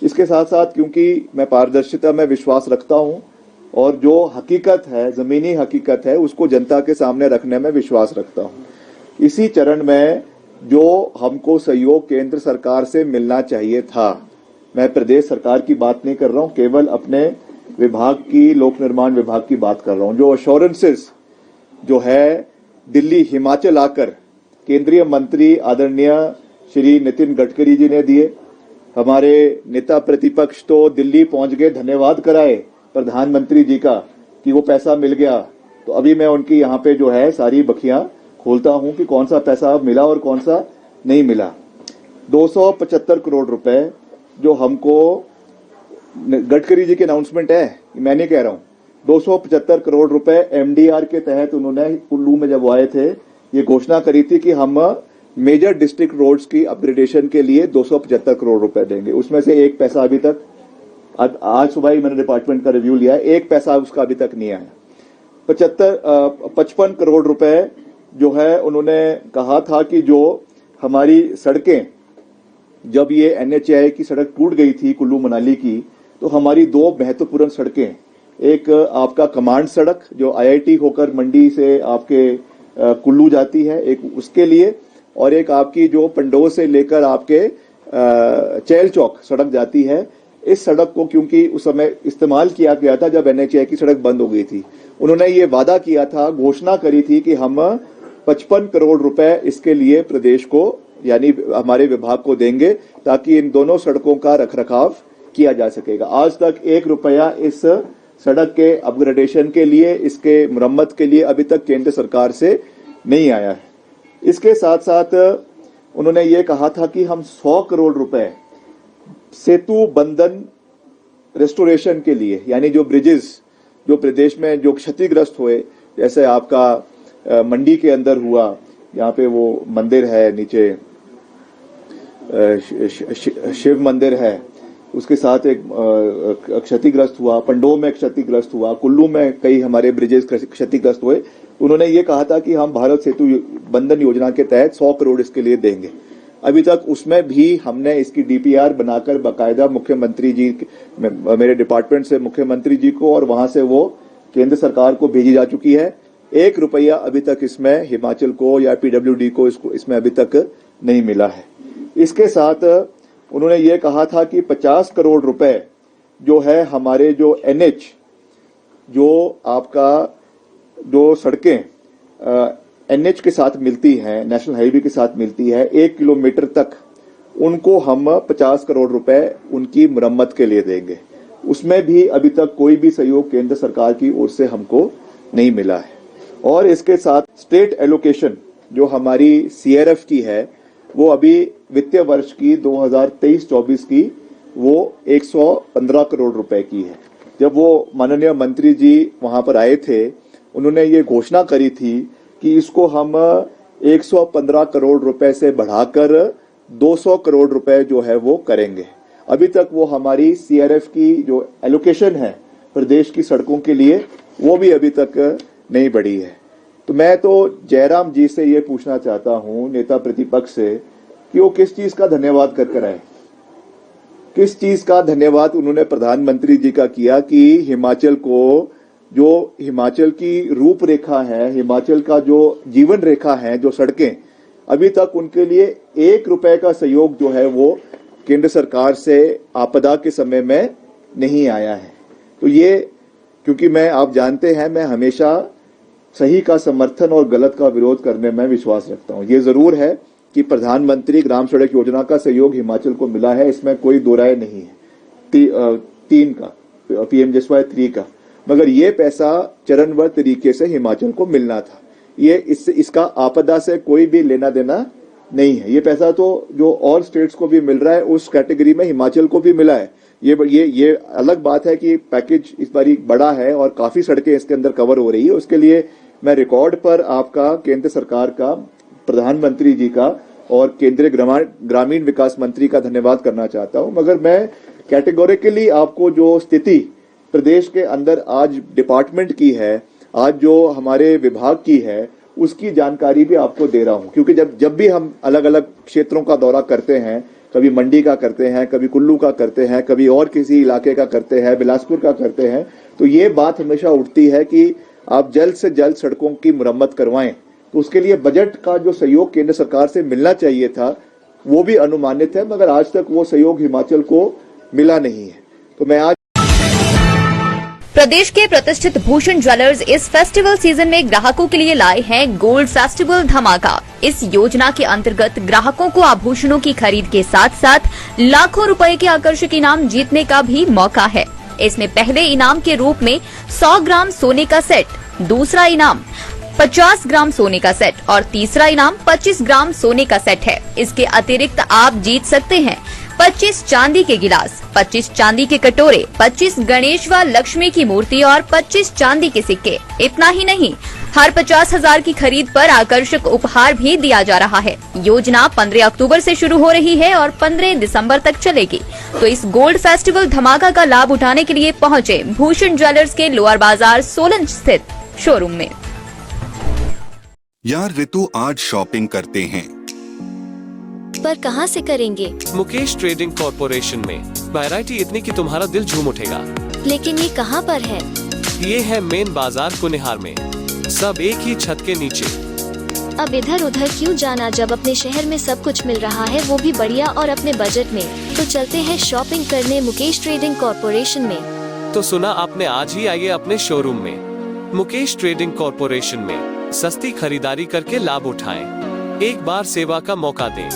इसके साथ साथ क्योंकि मैं पारदर्शिता में विश्वास रखता हूं और जो हकीकत है, जमीनी हकीकत है, उसको जनता के सामने रखने में विश्वास रखता हूं। इसी चरण में जो हमको सहयोग केंद्र सरकार से मिलना चाहिए था, मैं प्रदेश सरकार की बात नहीं कर रहा हूं, केवल अपने विभाग की, लोक निर्माण विभाग की बात कर रहा हूं। जो अश्योरेंसेस जो है दिल्ली हिमाचल आकर केंद्रीय मंत्री आदरणीय श्री नितिन गडकरी जी ने दिए, हमारे नेता प्रतिपक्ष तो दिल्ली पहुंच गए, धन्यवाद कराए प्रधानमंत्री जी का कि वो पैसा मिल गया। तो अभी मैं उनकी यहाँ पे जो है सारी बखियां खोलता हूं कि कौन सा पैसा मिला और कौन सा नहीं मिला। 275 करोड़ रुपए जो हमको, गडकरी जी की अनाउंसमेंट है, मैं नहीं कह रहा हूं, 275 करोड़ रुपए एमडीआर के तहत उन्होंने कुल्लू में जब आए थे ये घोषणा करी थी कि हम मेजर डिस्ट्रिक्ट रोड्स की अपग्रेडेशन के लिए 275 करोड़ रुपए देंगे। उसमें से एक पैसा अभी तक, आज सुबह ही मैंने डिपार्टमेंट का रिव्यू लिया, एक पैसा उसका अभी तक नहीं आया। 55 करोड़ रुपए जो है उन्होंने कहा था कि जो हमारी सड़कें, जब ये एनएचएआई की सड़क टूट गई थी कुल्लू मनाली की, तो हमारी दो महत्वपूर्ण सड़कें, एक आपका कमांड सड़क जो आईआईटी होकर मंडी से आपके कुल्लू जाती है, एक उसके लिए, और एक आपकी जो पंडोह से लेकर आपके चैल चौक सड़क जाती है। इस सड़क को क्योंकि उस समय इस्तेमाल किया गया था जब एनएचएआई की सड़क बंद हो गई थी, उन्होंने ये वादा किया था, घोषणा करी थी कि हम 55 करोड़ रुपए इसके लिए प्रदेश को यानी हमारे विभाग को देंगे ताकि इन दोनों सड़कों का रखरखाव किया जा सकेगा। आज तक 1 रुपया इस सड़क के अपग्रेडेशन के लिए, इसके मुरम्मत के लिए अभी तक केंद्र सरकार से नहीं आया है। इसके साथ साथ उन्होंने ये कहा था कि हम 100 करोड़ रुपए सेतु बंधन रेस्टोरेशन के लिए, यानी जो ब्रिजेस जो प्रदेश में जो क्षतिग्रस्त हुए, जैसे आपका मंडी के अंदर हुआ, यहाँ पे वो मंदिर है नीचे, शिव मंदिर है, उसके साथ एक क्षतिग्रस्त हुआ, पंडोह में क्षतिग्रस्त हुआ, कुल्लू में कई हमारे ब्रिजेस क्षतिग्रस्त हुए। उन्होंने ये कहा था कि हम भारत सेतु बंधन योजना के तहत 100 करोड़ इसके लिए देंगे। अभी तक उसमें भी हमने इसकी डीपीआर बनाकर बाकायदा मुख्यमंत्री जी, मेरे डिपार्टमेंट से मुख्यमंत्री जी को, और वहां से वो केंद्र सरकार को भेजी जा चुकी है। 1 रुपया अभी तक इसमें हिमाचल को या पीडब्ल्यूडी को इसमें अभी तक नहीं मिला है। इसके साथ उन्होंने ये कहा था कि 50 करोड़ रुपए जो है हमारे जो एनएच, जो आपका जो सड़कें एनएच के साथ मिलती हैं, नेशनल हाईवे के साथ मिलती है, 1 किलोमीटर तक, उनको हम 50 करोड़ रुपए उनकी मुरम्मत के लिए देंगे। उसमें भी अभी तक कोई भी सहयोग केंद्र सरकार की ओर से हमको नहीं मिला है। और इसके साथ स्टेट एलोकेशन जो हमारी सीआरएफ की है, वो अभी वित्तीय वर्ष की 2023-24 की वो 115 करोड़ रुपए की है। जब वो माननीय मंत्री जी वहां पर आए थे, उन्होंने ये घोषणा करी थी कि इसको हम 115 करोड़ रुपए से बढ़ाकर 200 करोड़ रुपए जो है वो करेंगे। अभी तक वो हमारी सीआरएफ की जो एलोकेशन है प्रदेश की सड़कों के लिए, वो भी अभी तक नहीं बढ़ी है। तो मैं तो जयराम जी से ये पूछना चाहता हूं, नेता प्रतिपक्ष से, कि वो किस चीज का धन्यवाद कर आए, किस चीज का धन्यवाद उन्होंने प्रधानमंत्री जी का किया कि हिमाचल को, जो हिमाचल की रूपरेखा है, हिमाचल का जो जीवन रेखा है, जो सड़कें, अभी तक उनके लिए 1 रुपए का सहयोग जो है वो केंद्र सरकार से आपदा के समय में नहीं आया है। तो ये, क्योंकि मैं, आप जानते हैं, मैं हमेशा सही का समर्थन और गलत का विरोध करने में विश्वास रखता हूं। ये जरूर है कि प्रधानमंत्री ग्राम सड़क योजना का सहयोग हिमाचल को मिला है, इसमें कोई दो राय नहीं है, 3 का, पीएमजीएसवाई 3 का, मगर ये पैसा चरणबद्ध तरीके से हिमाचल को मिलना था। ये इसका आपदा से कोई भी लेना देना नहीं है। ये पैसा तो जो और स्टेट्स को भी मिल रहा है, उस कैटेगरी में हिमाचल को भी मिला है। ये अलग बात है कि पैकेज इस बारी बड़ा है और काफी सड़कें इसके अंदर कवर हो रही है। उसके लिए मैं रिकॉर्ड पर आपका, केंद्र सरकार का, प्रधानमंत्री जी का और केंद्रीय ग्रामीण विकास मंत्री का धन्यवाद करना चाहता हूं। मगर मैं कैटेगोरिकली आपको जो स्थिति प्रदेश के अंदर आज डिपार्टमेंट की है, आज जो हमारे विभाग की है, उसकी जानकारी भी आपको दे रहा हूं, क्योंकि जब भी हम अलग अलग क्षेत्रों का दौरा करते हैं, कभी मंडी का करते हैं, कभी कुल्लू का करते हैं, कभी और किसी इलाके का करते हैं, बिलासपुर का करते हैं। तो ये बात हमेशा उठती है कि आप जल्द से जल्द सड़कों की मुरम्मत करवाएं। तो उसके लिए बजट का जो सहयोग केंद्र सरकार से मिलना चाहिए था वो भी अनुमानित है, मगर आज तक वो सहयोग हिमाचल को मिला नहीं है। तो मैं आज प्रदेश के प्रतिष्ठित भूषण ज्वेलर्स इस फेस्टिवल सीजन में ग्राहकों के लिए लाए हैं गोल्ड फेस्टिवल धमाका। इस योजना के अंतर्गत ग्राहकों को आभूषणों की खरीद के साथ साथ लाखों रुपए के आकर्षक इनाम जीतने का भी मौका है। इसमें पहले इनाम के रूप में 100 ग्राम सोने का सेट, दूसरा इनाम 50 ग्राम सोने का सेट और तीसरा इनाम 25 ग्राम सोने का सेट है। इसके अतिरिक्त आप जीत सकते हैं 25 चांदी के गिलास, 25 चांदी के कटोरे, 25 गणेश व लक्ष्मी की मूर्ति और 25 चांदी के सिक्के। इतना ही नहीं, हर 50,000 की खरीद पर आकर्षक उपहार भी दिया जा रहा है। योजना 15 अक्टूबर से शुरू हो रही है और 15 दिसंबर तक चलेगी। तो इस गोल्ड फेस्टिवल धमाका का लाभ उठाने के लिए पहुंचे भूषण ज्वेलर्स के लोअर बाजार सोलन स्थित शोरूम में। यार ऋतु, आज शॉपिंग करते हैं, पर कहां से करेंगे? मुकेश ट्रेडिंग कॉर्पोरेशन में वैरायटी इतनी कि तुम्हारा दिल झूम उठेगा। लेकिन ये कहां पर है? ये है मेन बाजार कुनिहार में, सब एक ही छत के नीचे। अब इधर उधर क्यों जाना जब अपने शहर में सब कुछ मिल रहा है, वो भी बढ़िया और अपने बजट में। तो चलते हैं शॉपिंग करने मुकेश ट्रेडिंग कॉर्पोरेशन में। तो सुना आपने, आज ही आइए अपने शोरूम में। मुकेश ट्रेडिंग कॉर्पोरेशन में सस्ती खरीदारी करके लाभ उठाएं। एक बार सेवा का मौका दें।